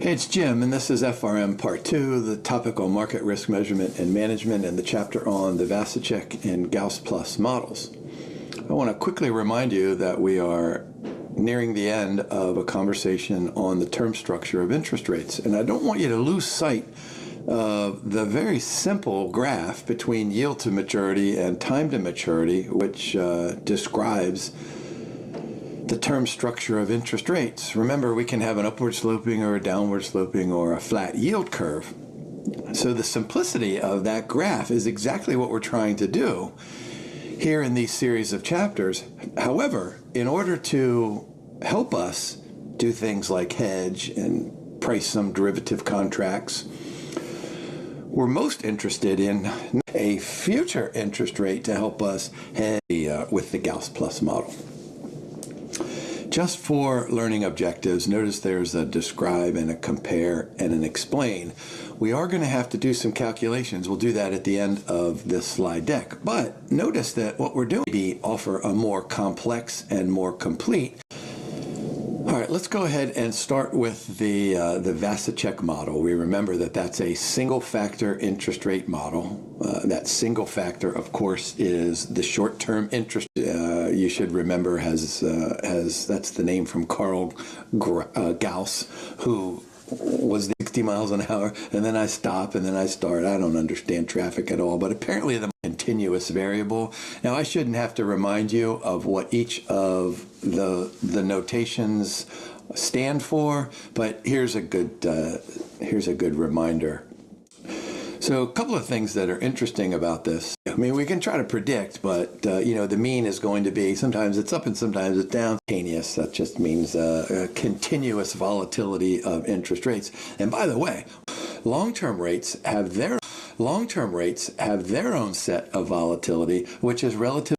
Hey, it's Jim, and this is FRM Part 2, the topical market risk measurement and management, and the chapter on the Vasicek and Gauss Plus models. I want to quickly remind you that we are nearing the end of a conversation on the term structure of interest rates, and I don't want you to lose sight of the very simple graph between yield to maturity and time to maturity, which describes the term structure of interest rates. Remember, we can have an upward sloping or a downward sloping or a flat yield curve. So the simplicity of that graph is exactly what we're trying to do here in these series of chapters. However, in order to help us do things like hedge and price some derivative contracts, we're most interested in a future interest rate to help us hedge with the Gauss Plus model. Just for learning objectives, notice there's a describe and a compare and an explain. We are going to have to do some calculations. We'll do that at the end of this slide deck. But notice that what we're doing is offer a more complex and more complete. All right, let's go ahead and start with the Vasicek model. We remember that that's a single factor interest rate model. That single factor, of course, is the short-term interest. You should remember that's the name from Carl Gauss, who was 60 miles an hour, and then I stop, and then I start. I don't understand traffic at all, but apparently the continuous variable. Now, I shouldn't have to remind you of what each of the notations stand for, but here's a good reminder. So a couple of things that are interesting about this. I mean, we can try to predict, but the mean is going to be, sometimes it's up and sometimes it's down. That just means a continuous volatility of interest rates. And by the way, long-term rates have their own set of volatility, which is relative